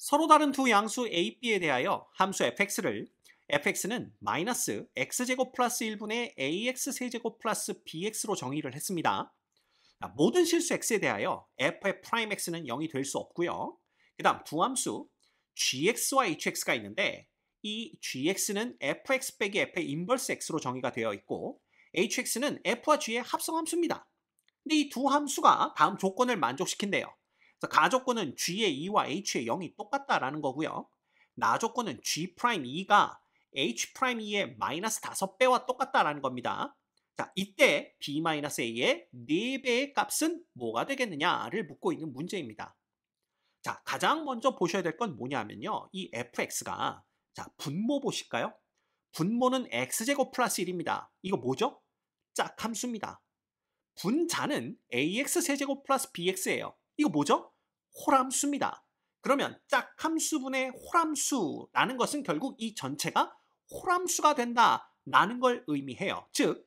서로 다른 두 양수 a, b에 대하여 함수 fx를 fx는 마이너스 x제곱 플러스 1분의 ax 세제곱 플러스 bx로 정의를 했습니다. 모든 실수 x에 대하여 f의 프라임 x는 0이 될 수 없고요. 그 다음 두 함수 gx와 hx가 있는데 이 gx는 fx 빼기 f의 인버스 x로 정의가 되어 있고 hx는 f와 g의 합성함수입니다. 근데 이 두 함수가 다음 조건을 만족시킨대요. 그래서 가조건은 g의 2와 h의 0이 똑같다라는 거고요. 나조건은 g'2가 h'2의 마이너스 5배와 똑같다라는 겁니다. 자, 이때 b-a의 4배의 값은 뭐가 되겠느냐를 묻고 있는 문제입니다. 자, 가장 먼저 보셔야 될 건 뭐냐면요. 이 fx가 자, 분모 보실까요? 분모는 x제곱 플러스 1입니다. 이거 뭐죠? 짝함수입니다. 분자는 ax 세제곱 플러스 bx예요. 이거 뭐죠? 홀함수입니다. 그러면 짝함수분의 홀함수라는 것은 결국 이 전체가 홀함수가 된다라는 걸 의미해요. 즉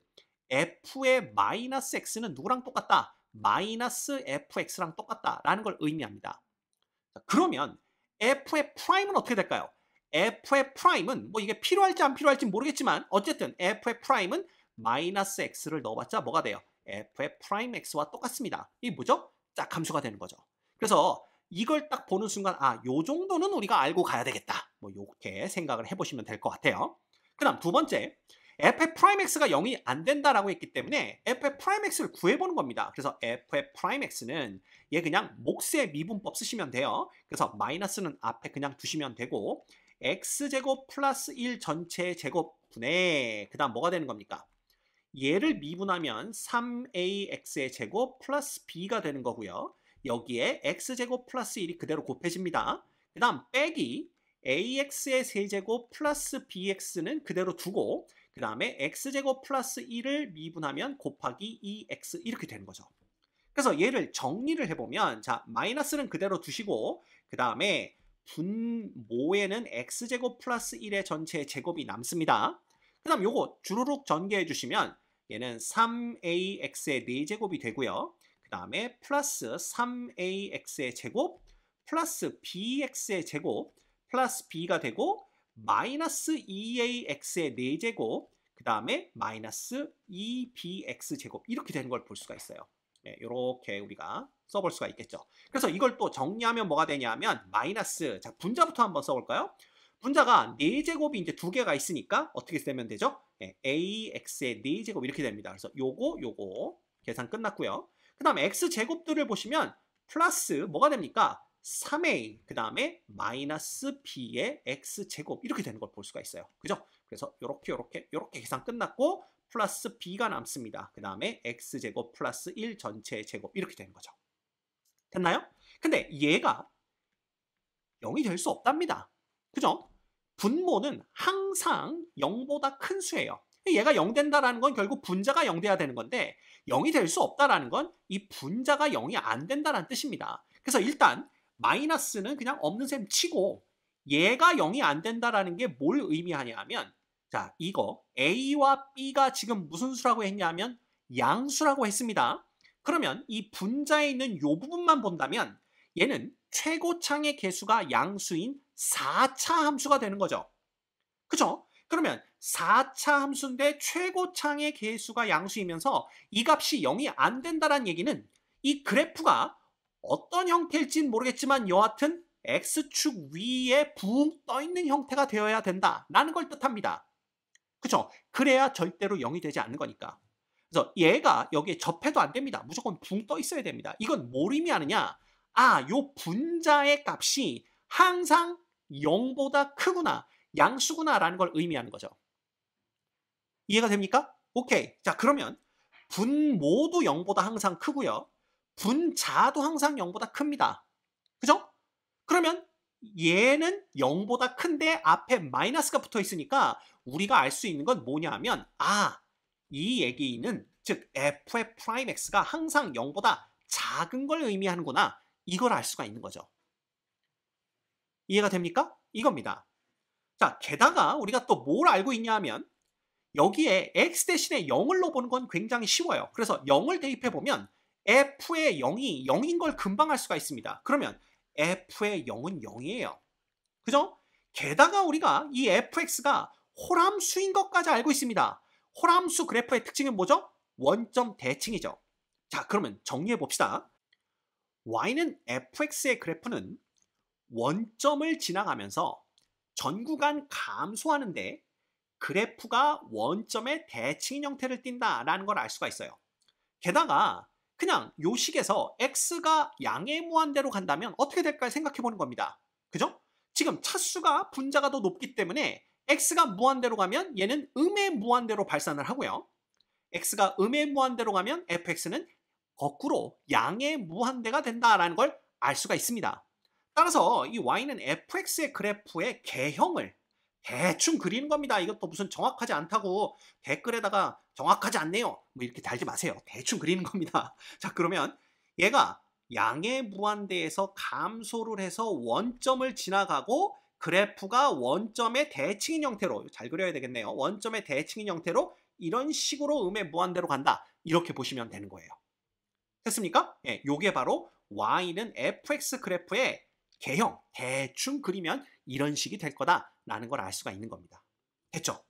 f의 마이너스 x는 누구랑 똑같다? 마이너스 fx랑 똑같다라는 걸 의미합니다. 그러면 f의 프라임은 어떻게 될까요? f의 프라임은 뭐 이게 필요할지 안 필요할지 모르겠지만 어쨌든 f의 프라임은 마이너스 x를 넣어봤자 뭐가 돼요? f의 프라임 x와 똑같습니다. 이게 뭐죠? 짝함수가 되는 거죠. 그래서 이걸 딱 보는 순간 요 정도는 우리가 알고 가야 되겠다. 뭐 이렇게 생각을 해보시면 될 것 같아요. 그 다음 두 번째, f의 프라임 x가 0이 안 된다라고 했기 때문에 f의 프라임 x를 구해보는 겁니다. 그래서 f의 프라임 x는 얘 그냥 몫의 미분법 쓰시면 돼요. 그래서 마이너스는 앞에 그냥 두시면 되고 x제곱 플러스 1 전체 제곱분의 그 다음 뭐가 되는 겁니까? 얘를 미분하면 3ax의 제곱 플러스 b가 되는 거고요. 여기에 x제곱 플러스 1이 그대로 곱해집니다. 그 다음 빼기 ax의 세제곱 플러스 bx는 그대로 두고 그 다음에 x제곱 플러스 1을 미분하면 곱하기 2x 이렇게 되는 거죠. 그래서 얘를 정리를 해보면 자 마이너스는 그대로 두시고 그 다음에 분모에는 x제곱 플러스 1의 전체 제곱이 남습니다. 그 다음 요거 주르륵 전개해 주시면 얘는 3ax의 4제곱이 되고요. 그 다음에 플러스 3ax의 제곱 플러스 bx의 제곱 플러스 b가 되고 마이너스 2ax의 4제곱 그 다음에 마이너스 2bx 제곱 이렇게 되는 걸 볼 수가 있어요. 네, 이렇게 우리가 써볼 수가 있겠죠. 그래서 이걸 또 정리하면 뭐가 되냐면 마이너스 자 분자부터 한번 써볼까요? 분자가 4제곱이 이제 2개가 있으니까 어떻게 쓰면 되죠? 네, ax의 4제곱 이렇게 됩니다. 그래서 요거 계산 끝났고요. 그 다음 x제곱들을 보시면 플러스 뭐가 됩니까? 3a 그 다음에 마이너스 b의 x제곱 이렇게 되는 걸 볼 수가 있어요. 그죠? 그래서 요렇게 계산 끝났고 플러스 b가 남습니다. 그 다음에 x제곱 플러스 1 전체 제곱 이렇게 되는 거죠. 됐나요? 근데 얘가 0이 될 수 없답니다. 그죠? 분모는 항상 0보다 큰 수예요. 얘가 0 된다라는 건 결국 분자가 0 돼야 되는 건데 0이 될 수 없다라는 건 이 분자가 0이 안 된다는 뜻입니다. 그래서 일단 마이너스는 그냥 없는 셈 치고 얘가 0이 안 된다라는 게 뭘 의미하냐면 자 이거 A와 B가 지금 무슨 수라고 했냐면 양수라고 했습니다. 그러면 이 분자에 있는 이 부분만 본다면 얘는 최고창의 개수가 양수인 4차 함수가 되는 거죠. 그죠? 그러면 4차 함수인데 최고창의 개수가 양수이면서 이 값이 0이 안 된다는 얘기는 이 그래프가 어떤 형태일진 모르겠지만 여하튼 X축 위에 붕 떠있는 형태가 되어야 된다라는 걸 뜻합니다. 그죠? 그래야 절대로 0이 되지 않는 거니까. 그래서 얘가 여기에 접해도 안 됩니다. 무조건 붕 떠 있어야 됩니다. 이건 뭘 의미하느냐? 요 분자의 값이 항상 0보다 크구나, 양수구나라는 걸 의미하는 거죠. 이해가 됩니까? 오케이. 자, 그러면 분모도 0보다 항상 크고요. 분자도 항상 0보다 큽니다. 그죠? 그러면 얘는 0보다 큰데 앞에 마이너스가 붙어 있으니까 우리가 알 수 있는 건 뭐냐면 이 얘기는 즉 f의 프라임 x가 항상 0보다 작은 걸 의미하는구나. 이걸 알 수가 있는 거죠. 이해가 됩니까? 이겁니다. 자, 게다가 우리가 또 뭘 알고 있냐 하면 여기에 x 대신에 0을 넣어보는 건 굉장히 쉬워요. 그래서 0을 대입해보면 f의 0이 0인 걸 금방 알 수가 있습니다. 그러면 f의 0은 0이에요. 그죠? 게다가 우리가 이 fx가 호람수인 것까지 알고 있습니다. 호람수 그래프의 특징은 뭐죠? 원점 대칭이죠. 자, 그러면 정리해 봅시다. y는 fx의 그래프는 원점을 지나가면서 전 구간 감소하는데 그래프가 원점의 대칭인 형태를 띈다라는 걸 알 수가 있어요. 게다가 그냥 요 식에서 x가 양의 무한대로 간다면 어떻게 될까 생각해 보는 겁니다. 그죠? 지금 차수가 분자가 더 높기 때문에 x가 무한대로 가면 얘는 음의 무한대로 발산을 하고요. x가 음의 무한대로 가면 fx는 거꾸로 양의 무한대가 된다라는 걸 알 수가 있습니다. 따라서 이 y는 fx의 그래프의 개형을 대충 그리는 겁니다. 이것도 무슨 정확하지 않다고 댓글에다가 정확하지 않네요 뭐 이렇게 달지 마세요. 대충 그리는 겁니다. 자, 그러면 얘가 양의 무한대에서 감소를 해서 원점을 지나가고 그래프가 원점의 대칭인 형태로, 잘 그려야 되겠네요. 원점의 대칭인 형태로 이런 식으로 음의 무한대로 간다. 이렇게 보시면 되는 거예요. 됐습니까? 예, 요게 바로 y는 fx 그래프의 개형, 대충 그리면 이런 식이 될 거다라는 걸 알 수가 있는 겁니다. 됐죠?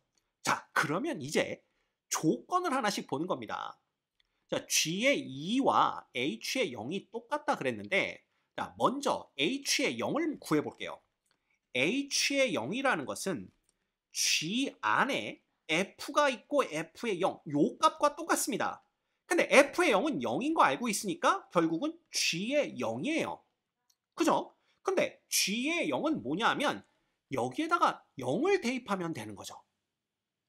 자, 그러면 이제 조건을 하나씩 보는 겁니다. 자, g의 2와 h의 0이 똑같다 그랬는데, 자, 먼저 h의 0을 구해 볼게요. h의 0이라는 것은 g 안에 f가 있고 f의 0, 요 값과 똑같습니다. 근데 f의 0은 0인 거 알고 있으니까 결국은 g의 0이에요. 그죠? 근데 g의 0은 뭐냐 하면 여기에다가 0을 대입하면 되는 거죠.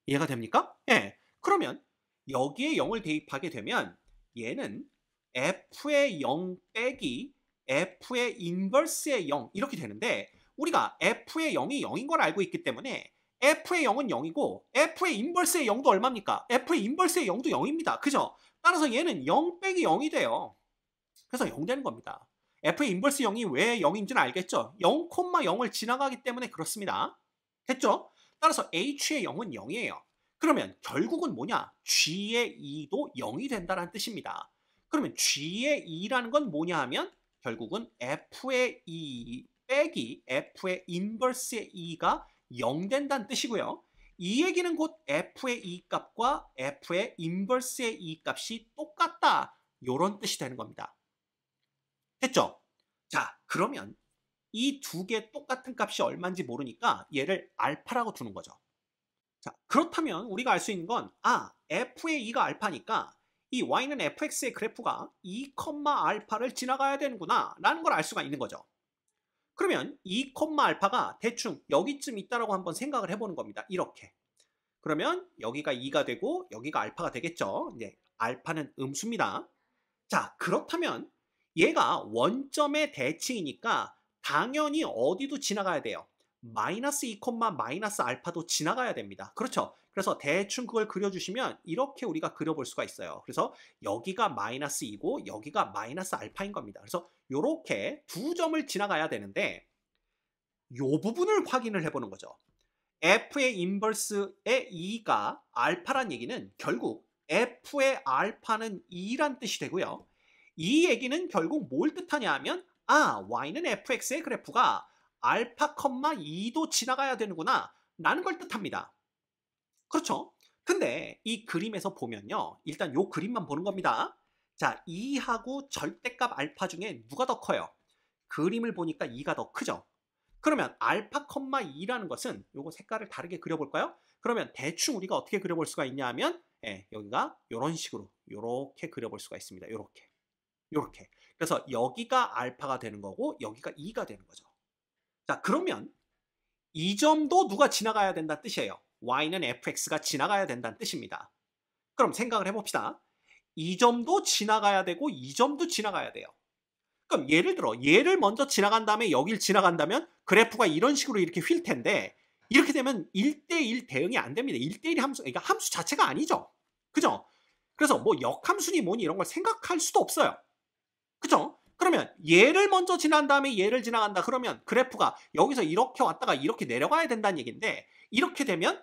이해가 됩니까? 예. 그러면 여기에 0을 대입하게 되면 얘는 f의 0 빼기 f의 인버스의 0 이렇게 되는데, 우리가 f의 0이 0인 걸 알고 있기 때문에 f의 0은 0이고 f의 인버스의 0도 얼마입니까? f의 인버스의 0도 0입니다. 그죠? 따라서 얘는 0 빼기 0이 돼요. 그래서 0 되는 겁니다. f의 인버스 0이 왜 0인지는 알겠죠? 0,0을 지나가기 때문에 그렇습니다. 됐죠? 따라서 h의 0은 0이에요. 그러면 결국은 뭐냐? g의 2도 0이 된다는 뜻입니다. 그러면 g의 2라는 건 뭐냐 하면 결국은 f의 2 빼기 f의 인버스의 2가 0 된다는 뜻이고요. 이 얘기는 곧 f의 2 값과 f의 인버스의 2 값이 똑같다, 이런 뜻이 되는 겁니다. 됐죠? 자, 그러면 이 두 개 똑같은 값이 얼마인지 모르니까 얘를 알파라고 두는 거죠. 자, 그렇다면 우리가 알 수 있는 건 f의 2가 알파니까 이 y는 fx의 그래프가 2, 알파를 지나가야 되는구나 라는 걸 알 수가 있는 거죠. 그러면 2, 알파가 대충 여기쯤 있다라고 한번 생각을 해보는 겁니다. 이렇게. 그러면 여기가 2가 되고 여기가 알파가 되겠죠. 이제 알파는 음수입니다. 자, 그렇다면 얘가 원점의 대칭이니까 당연히 어디도 지나가야 돼요. 마이너스 2, 마이너스 알파도 지나가야 됩니다. 그렇죠? 그래서 대충 그걸 그려주시면 이렇게 우리가 그려볼 수가 있어요. 그래서 여기가 마이너스 2고 여기가 마이너스 알파인 겁니다. 그래서 이렇게 두 점을 지나가야 되는데 이 부분을 확인을 해보는 거죠. f의 인버스의 2가 알파란 얘기는 결국 f의 알파는 2란 뜻이 되고요. 이 얘기는 결국 뭘 뜻하냐 하면 y는 fx의 그래프가 알파, 2도 지나가야 되는구나 라는 걸 뜻합니다. 그렇죠? 근데 이 그림에서 보면요, 일단 요 그림만 보는 겁니다. 자, 2하고 절대값 알파 중에 누가 더 커요? 그림을 보니까 2가 더 크죠? 그러면 알파, 2라는 것은 요거 색깔을 다르게 그려볼까요? 그러면 대충 우리가 어떻게 그려볼 수가 있냐 하면 여기가 이런 식으로 이렇게 그려볼 수가 있습니다. 요렇게. 그래서 여기가 알파가 되는 거고 여기가 2가 되는 거죠. 자, 그러면 이 점도 누가 지나가야 된다는 뜻이에요. y는 fx가 지나가야 된다는 뜻입니다. 그럼 생각을 해봅시다. 이 점도 지나가야 되고 이 점도 지나가야 돼요. 그럼 예를 들어 얘를 먼저 지나간 다음에 여길 지나간다면 그래프가 이런 식으로 이렇게 휠 텐데, 이렇게 되면 1대1 대응이 안 됩니다. 1대1 함수, 그러니까 함수 자체가 아니죠. 그죠? 그래서 뭐 역함수니 뭐니 이런 걸 생각할 수도 없어요. 그죠? 그러면 얘를 먼저 지난 다음에 얘를 지나간다 그러면 그래프가 여기서 이렇게 왔다가 이렇게 내려가야 된다는 얘기인데, 이렇게 되면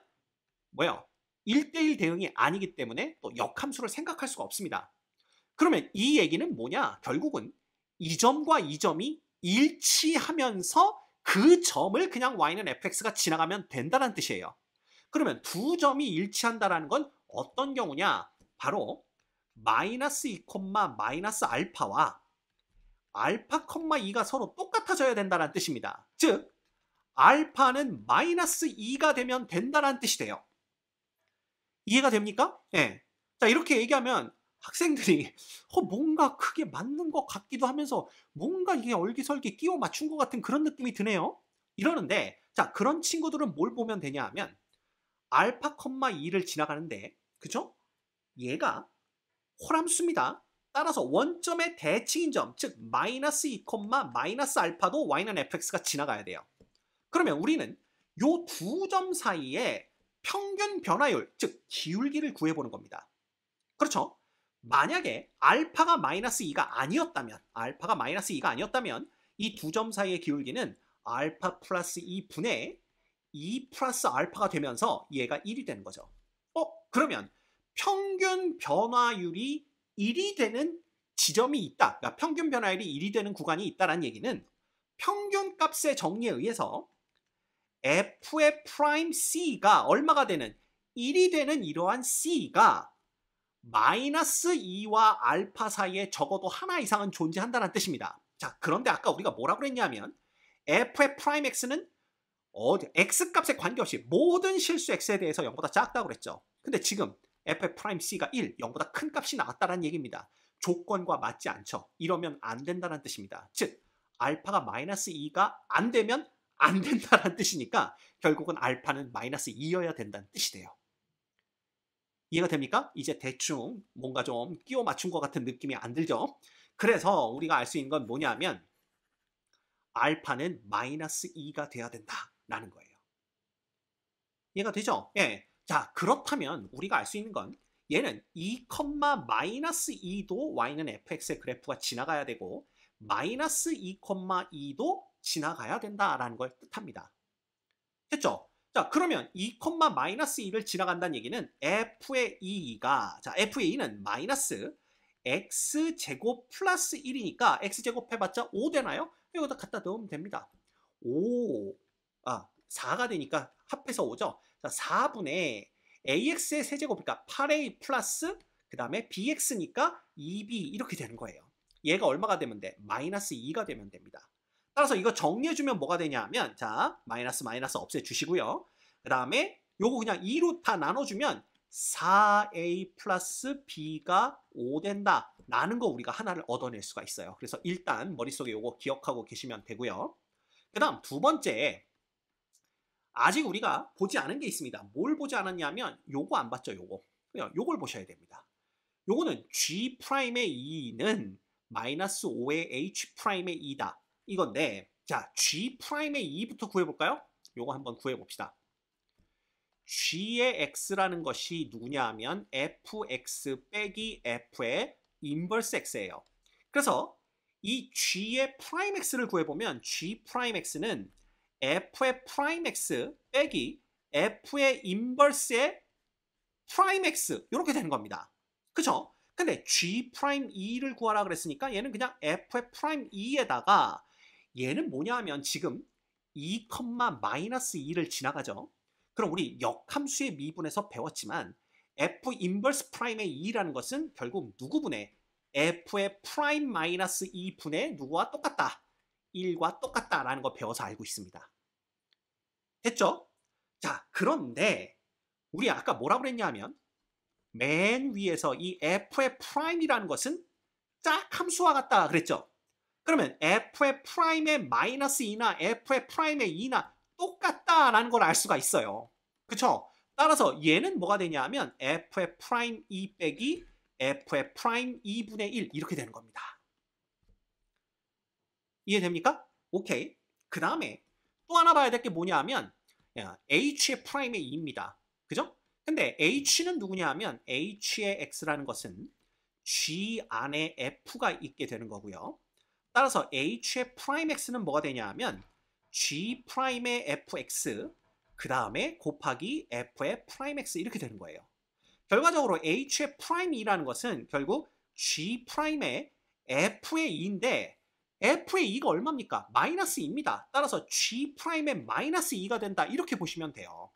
뭐예요? 1대1 대응이 아니기 때문에 또 역함수를 생각할 수가 없습니다. 그러면 이 얘기는 뭐냐? 결국은 이 점과 이 점이 일치하면서 그 점을 그냥 y는 fx가 지나가면 된다는 뜻이에요. 그러면 두 점이 일치한다는 건 어떤 경우냐? 바로 마이너스 2, 마이너스 알파와 알파, 2가 서로 똑같아져야 된다는 뜻입니다. 즉 알파는 마이너스 2가 되면 된다는 뜻이 돼요. 이해가 됩니까? 예. 자, 이렇게 얘기하면 학생들이 뭔가 그게 맞는 것 같기도 하면서 뭔가 이게 얼기설기 끼워 맞춘 것 같은 그런 느낌이 드네요. 이러는데 자, 그런 친구들은 뭘 보면 되냐 하면 알파, 2를 지나가는데 그죠? 얘가 호람수입니다. 따라서 원점의 대칭인 점, 즉 마이너스 2, 마이너스 알파도 y는 fx가 지나가야 돼요. 그러면 우리는 요 두 점 사이에 평균 변화율, 즉 기울기를 구해보는 겁니다. 그렇죠? 만약에 알파가 마이너스 2가 아니었다면 이 두 점 사이의 기울기는 알파 플러스 2분의 2 플러스 알파가 되면서 얘가 1이 되는 거죠. 그러면 평균 변화율이 1이 되는 지점이 있다. 그러니까 평균 변화율이 1이 되는 구간이 있다는 얘기는 평균 값의 정리에 의해서 f의 프라임 c가 얼마가 되는 1이 되는 이러한 c가 마이너스 2와 알파 사이에 적어도 하나 이상은 존재한다는 뜻입니다. 자, 그런데 아까 우리가 뭐라고 그랬냐면 f의 프라임 x는 x값에 관계없이 모든 실수 x에 대해서 0보다 작다고 그랬죠. 근데 지금 f의 프라임 c가 1, 0보다 큰 값이 나왔다는 얘기입니다. 조건과 맞지 않죠. 이러면 안 된다는 뜻입니다. 즉 알파가 마이너스 2가 안 되면 안 된다는 뜻이니까 결국은 알파는 마이너스 2여야 된다는 뜻이 돼요. 이해가 됩니까? 이제 대충 뭔가 좀 끼워 맞춘 것 같은 느낌이 안 들죠? 그래서 우리가 알 수 있는 건 뭐냐면 알파는 마이너스 2가 돼야 된다라는 거예요. 이해가 되죠? 예. 자, 그렇다면 우리가 알 수 있는 건 얘는 2, 마이너스 2도 y는 fx의 그래프가 지나가야 되고 마이너스 2, 2도 지나가야 된다라는 걸 뜻합니다. 됐죠? 자, 그러면 2, 마이너스 2를 지나간다는 얘기는 f의 2가 자, f의 2는 마이너스 x제곱 플러스 1이니까 x제곱 해봤자 5 되나요? 여기다 갖다 넣으면 됩니다. 4가 되니까 합해서 5죠. 자, 4분의 ax의 세제곱, 그러니까 8a 플러스 그 다음에 bx니까 2b 이렇게 되는 거예요. 얘가 얼마가 되면 돼? 마이너스 2가 되면 됩니다. 따라서 이거 정리해주면 뭐가 되냐 하면 자, 마이너스 없애주시고요. 그 다음에 요거 그냥 2로 다 나눠주면 4a 플러스 b가 5 된다 라는 거 우리가 하나를 얻어낼 수가 있어요. 그래서 일단 머릿속에 요거 기억하고 계시면 되고요. 그 다음 두 번째, 아직 우리가 보지 않은 게 있습니다. 뭘 보지 않았냐면 요거 안 봤죠. 요걸 보셔야 됩니다. 요거는 G'의 2는 마이너스 5의 H'의 2다 이건데, 자, G'의 2부터 구해볼까요? 요거 한번 구해봅시다. G의 X라는 것이 누구냐 하면 fx 빼기 f의 인버스 x예요. 그래서 이 G의 프라임 x를 구해보면 G 프라임 x는 f의 프라임 x 빼기 f의 인버스의 프라임 x 이렇게 되는 겁니다. 그쵸? 근데 G 프라임 2를 구하라 그랬으니까 얘는 그냥 f의 프라임 2에다가 얘는 뭐냐 하면 지금 2, 마이너스 2를 지나가죠. 그럼 우리 역함수의 미분에서 배웠지만 f 인버스 프라임의 2라는 것은 결국 누구분의 f의 프라임 마이너스 2분의 누구와 똑같다? 1과 똑같다라는 거 배워서 알고 있습니다. 됐죠? 자, 그런데 우리 아까 뭐라고 그랬냐 하면 맨 위에서 이 f의 프라임이라는 것은 짝함수와 같다 그랬죠? 그러면 f의 프라임의 마이너스 2나 f의 프라임의 2나 똑같다라는 걸 알 수가 있어요. 그쵸? 따라서 얘는 뭐가 되냐 하면 f의 프라임 2 빼기 f의 프라임 2분의 1 이렇게 되는 겁니다. 이해됩니까? 오케이. 그 다음에 또 하나 봐야 될 게 뭐냐 하면 h의 프라임의 2입니다. 그죠? 근데 h는 누구냐 하면 h의 x라는 것은 g 안에 f가 있게 되는 거고요. 따라서 h의 프라임 x는 뭐가 되냐 하면 g 프라임의 fx 그 다음에 곱하기 f의 프라임 x 이렇게 되는 거예요. 결과적으로 h의 프라임 2라는 것은 결국 g 프라임의 f의 2인데 f의 2가 얼마입니까? 마이너스 2입니다. 따라서 G'의 마이너스 2가 된다. 이렇게 보시면 돼요.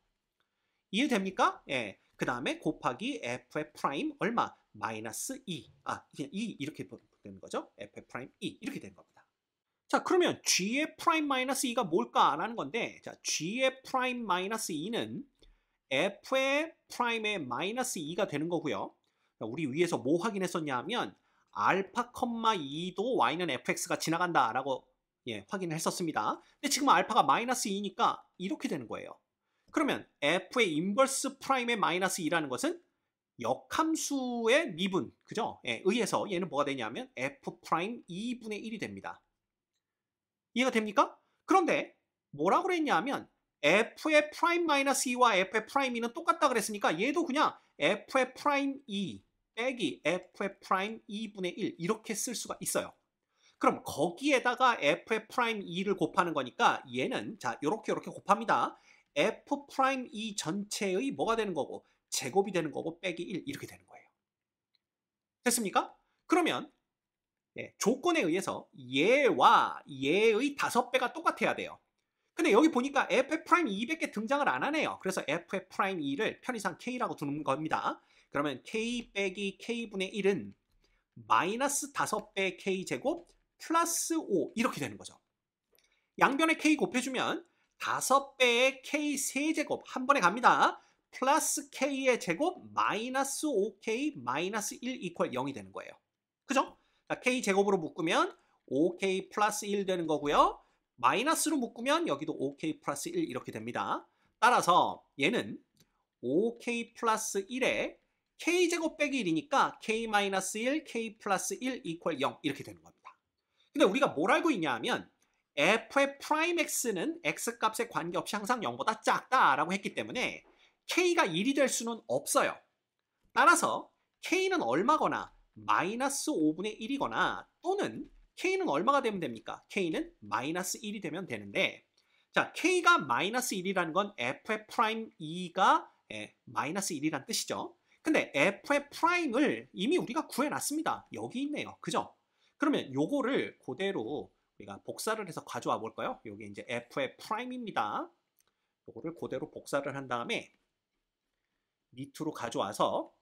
이해됩니까? 예. 그 다음에 곱하기 f의 프라임 얼마? 마이너스 2. 그냥 2 이렇게 되는 거죠. f의 프라임 2 이렇게 되는 겁니다. 자, 그러면 G의 프라임 마이너스 2가 뭘까라는 건데, 자, G의 프라임 마이너스 2는 f의 프라임의 마이너스 2가 되는 거고요. 우리 위에서 뭐 확인했었냐 하면 알파, 2도 y는 fx가 지나간다라고 확인을 했었습니다. 근데 지금 알파가 마이너스 2니까 이렇게 되는 거예요. 그러면 f의 인버스 프라임의 마이너스 2라는 것은 역함수의 미분, 그죠? 의해서 얘는 뭐가 되냐면 f 프라임 2분의 1이 됩니다. 이해가 됩니까? 그런데 뭐라고 그랬냐면 f의 프라임 마이너스 2와 f의 프라임 2는 똑같다 그랬으니까 얘도 그냥 f의 프라임 2 빼기 f의 프라임 2분의 1 이렇게 쓸 수가 있어요. 그럼 거기에다가 f의 프라임 2를 곱하는 거니까 얘는 자 이렇게 곱합니다. f 프라임 2 전체의 뭐가 되는 거고 제곱이 되는 거고 빼기 1 이렇게 되는 거예요. 됐습니까? 그러면 조건에 의해서 얘와 얘의 5배가 똑같아야 돼요. 근데 여기 보니까 f의 프라임 200개 등장을 안 하네요. 그래서 f의 프라임 2를 편의상 k라고 두는 겁니다. 그러면 k 빼기 k분의 1은 마이너스 5배 k제곱 플러스 5 이렇게 되는 거죠. 양변에 k 곱해주면 5배의 k 세제곱 한 번에 갑니다. 플러스 k의 제곱 마이너스 5k 마이너스 1 이퀄 0이 되는 거예요. 그죠? 자, k 제곱으로 묶으면 5k 플러스 1 되는 거고요. 마이너스로 묶으면 여기도 5k 플러스 1 이렇게 됩니다. 따라서 얘는 5k 플러스 1에 k제곱 빼기 1이니까 k 마이너스 1, k 플러스 1 이퀄 0 이렇게 되는 겁니다. 근데 우리가 뭘 알고 있냐 하면 f의 프라임 x는 x 값에 관계없이 항상 0보다 작다라고 했기 때문에 k가 1이 될 수는 없어요. 따라서 k는 얼마거나 마이너스 5분의 1이거나 또는 k는 얼마가 되면 됩니까? k는 마이너스 1이 되면 되는데 자 k가 마이너스 1이라는 건 f의 프라임 2가 마이너스 1이란 뜻이죠. 근데 f의 프라임을 이미 우리가 구해놨습니다. 여기 있네요. 그죠? 그러면 요거를 그대로 우리가 복사를 해서 가져와 볼까요? 요게 이제 f의 프라임입니다. 요거를 그대로 복사를 한 다음에 밑으로 가져와서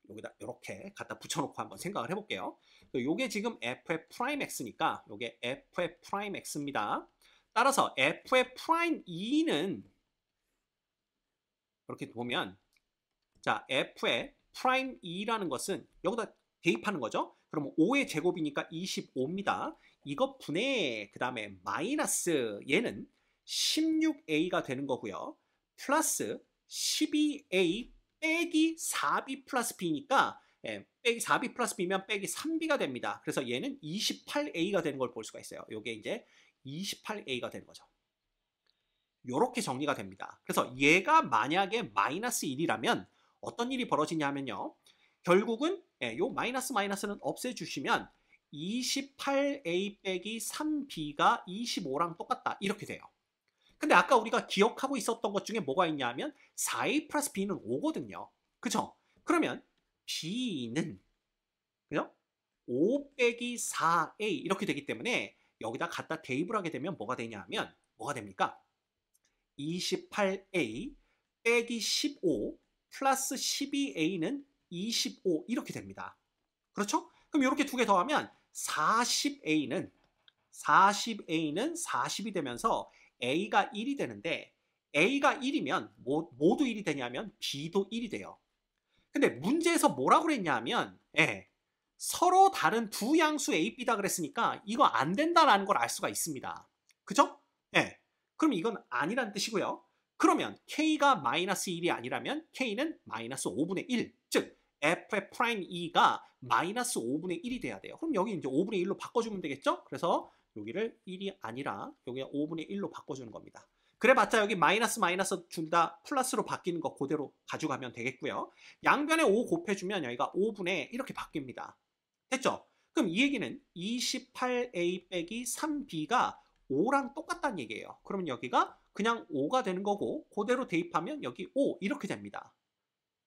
여기다 이렇게 갖다 붙여놓고 한번 생각을 해볼게요. 요게 지금 f의 프라임 x니까 요게 f의 프라임 x입니다. 따라서 f의 프라임 2는 이렇게 보면 자 f의 프라임 2라는 것은 여기다 대입하는 거죠. 그러면 5의 제곱이니까 25입니다. 이것 분의 그 다음에 마이너스 얘는 16a가 되는 거고요. 플러스 12a 빼기 4b 플러스 b니까 빼기 4b 플러스 b면 빼기 3b가 됩니다. 그래서 얘는 28a가 되는 걸 볼 수가 있어요. 이게 이제 28a가 되는 거죠. 이렇게 정리가 됩니다. 그래서 얘가 만약에 마이너스 1이라면 어떤 일이 벌어지냐면요. 결국은 요 마이너스는 없애주시면 28a 빼기 3b가 25랑 똑같다. 이렇게 돼요. 근데 아까 우리가 기억하고 있었던 것 중에 뭐가 있냐면 4a 플러스 b는 5거든요. 그죠? 그러면 b는 그죠? 5 빼기 4a 이렇게 되기 때문에 여기다 갖다 대입을 하게 되면 뭐가 되냐면 뭐가 됩니까? 28a 빼기 15 플러스 12a는 25 이렇게 됩니다. 그렇죠? 그럼 이렇게 두 개 더하면 40a는 40이 되면서 a가 1이 되는데 a가 1이면 모두 1이 되냐면 b도 1이 돼요. 근데 문제에서 뭐라고 그랬냐면 서로 다른 두 양수 a, b다 그랬으니까 이거 안 된다라는 걸 알 수가 있습니다. 그죠? 그럼 이건 아니란 뜻이고요. 그러면 k가 마이너스 1이 아니라면 k는 마이너스 5분의 1, 즉 f의 프라임 2가 마이너스 5분의 1이 돼야 돼요. 그럼 여기 이제 5분의 1로 바꿔주면 되겠죠? 그래서 여기를 1이 아니라 여기 5분의 1로 바꿔주는 겁니다. 그래봤자 여기 마이너스 둘 다 플러스로 바뀌는 거 그대로 가져가면 되겠고요. 양변에 5 곱해주면 여기가 5분의 이렇게 바뀝니다. 됐죠? 그럼 이 얘기는 28a 빼기 3b가 5랑 똑같다는 얘기예요. 그러면 여기가 그냥 5가 되는 거고 그대로 대입하면 여기 5 이렇게 됩니다.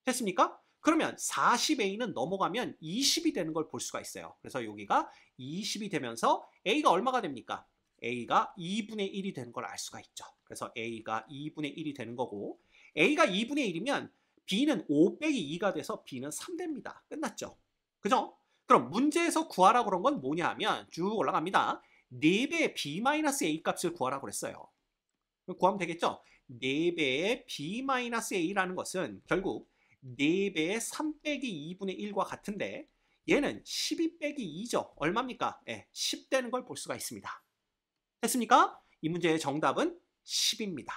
됐습니까? 그러면 40a는 넘어가면 20이 되는 걸 볼 수가 있어요. 그래서 여기가 20이 되면서 a가 얼마가 됩니까? a가 2분의 1이 되는 걸 알 수가 있죠. 그래서 a가 2분의 1이 되는 거고 a가 2분의 1이면 b는 5 빼기 2가 돼서 b는 3 됩니다. 끝났죠. 그죠? 그럼 문제에서 구하라고 그런 건 뭐냐 하면 쭉 올라갑니다. 4배의 b-a 값을 구하라고 그랬어요. 구하면 되겠죠? 4배의 b-a라는 것은 결국 4배의 3 빼기 2분의 1과 같은데 얘는 12 빼기 2죠. 얼마입니까? 10 되는 걸 볼 수가 있습니다. 됐습니까? 이 문제의 정답은 10입니다.